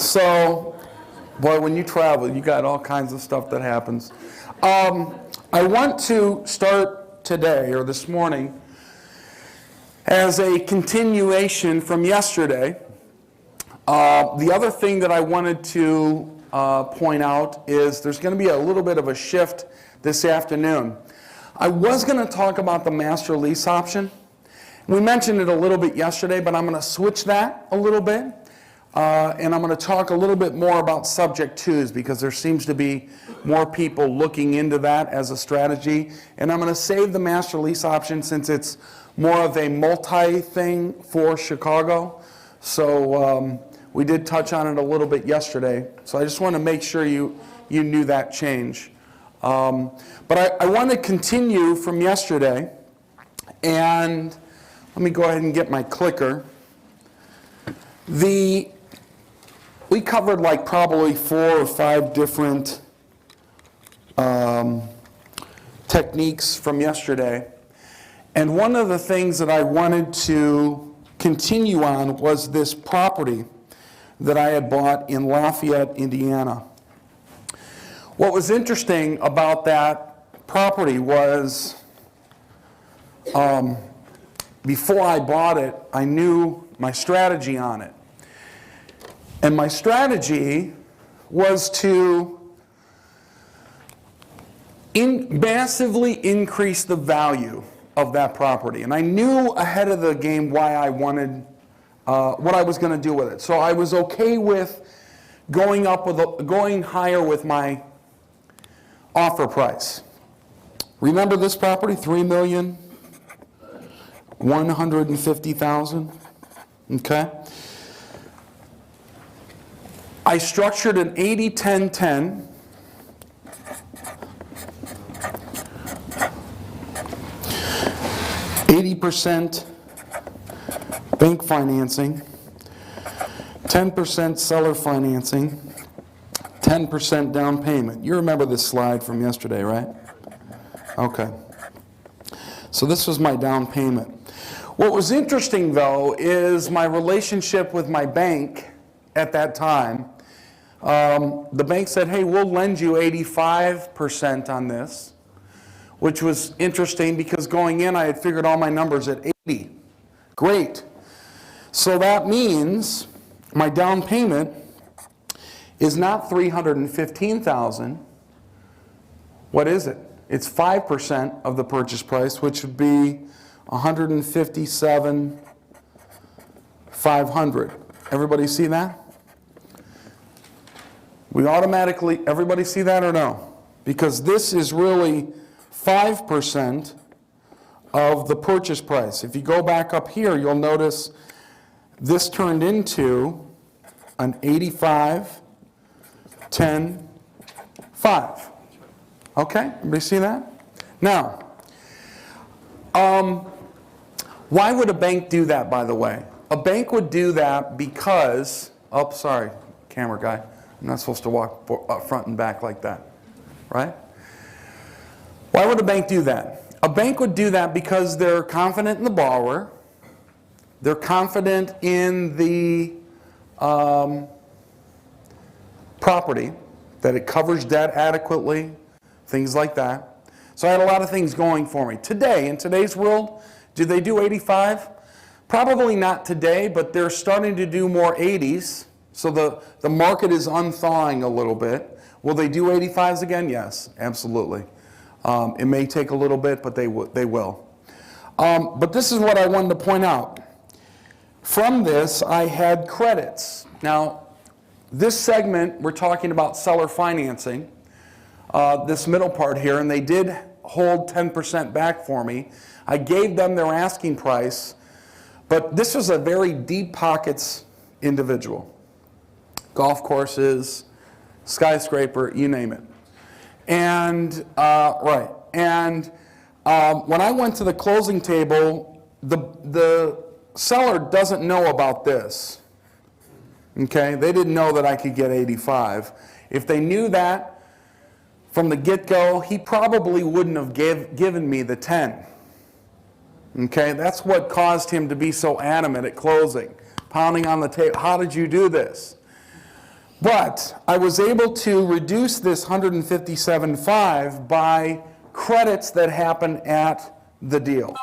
So, boy, when you travel, you got all kinds of stuff that happens. I want to start today, or this morning, as a continuation from yesterday. The other thing that I wanted to point out is there's going to be a little bit of a shift this afternoon. I was going to talk about the master lease option. We mentioned it a little bit yesterday, but I'm going to switch that a little bit. And I'm going to talk a little bit more about subject twos because there seems to be more people looking into that as a strategy. And I'm going to save the master lease option since it's more of a multi-thing for Chicago. So we did touch on it a little bit yesterday. So I just want to make sure you knew that change. But I want to continue from yesterday. And let me go ahead and get my clicker. We covered like probably 4 or 5 different techniques from yesterday. And one of the things that I wanted to continue on was this property that I had bought in Lafayette, Indiana. What was interesting about that property was before I bought it, I knew my strategy on it. And my strategy was to massively increase the value of that property. And I knew ahead of the game why I wanted, what I was going to do with it. So I was okay with going higher with my offer price. Remember this property, $3,150,000. Okay. I structured an 80-10-10. 80% bank financing, 10% seller financing, 10% down payment. You remember this slide from yesterday, right? Okay. So this was my down payment. What was interesting, though, is my relationship with my bank at that time. The bank said, hey, we'll lend you 85% on this, which was interesting because going in I had figured all my numbers at 80. Great. So that means my down payment is not $315,000. What is it? It's 5% of the purchase price, which would be $157,500. Everybody see that? We automatically, everybody see that or no? Because this is really 5% of the purchase price. If you go back up here, you'll notice this turned into an 85, 10, 5. Okay, everybody see that? Now, why would a bank do that, by the way? A bank would do that because, oh, sorry, camera guy. I'm not supposed to walk front and back like that, right? Why would a bank do that? A bank would do that because they're confident in the borrower, they're confident in the property, that it covers debt adequately, things like that. So I had a lot of things going for me. Today, in today's world, do they do 85? Probably not today, but they're starting to do more 80s. So the market is unthawing a little bit. Will they do 85s again? Yes, absolutely. It may take a little bit, but they will. But this is what I wanted to point out. From this, I had credits. Now, this segment, we're talking about seller financing, this middle part here, and they did hold 10% back for me. I gave them their asking price, but this was a very deep pockets individual. Golf courses, skyscraper, you name it. And, right. And when I went to the closing table, the seller doesn't know about this. Okay? They didn't know that I could get 85. If they knew that from the get-go, he probably wouldn't have given me the 10. Okay? That's what caused him to be so adamant at closing, pounding on the table. How did you do this? But I was able to reduce this 157.5 by credits that happen at the deal.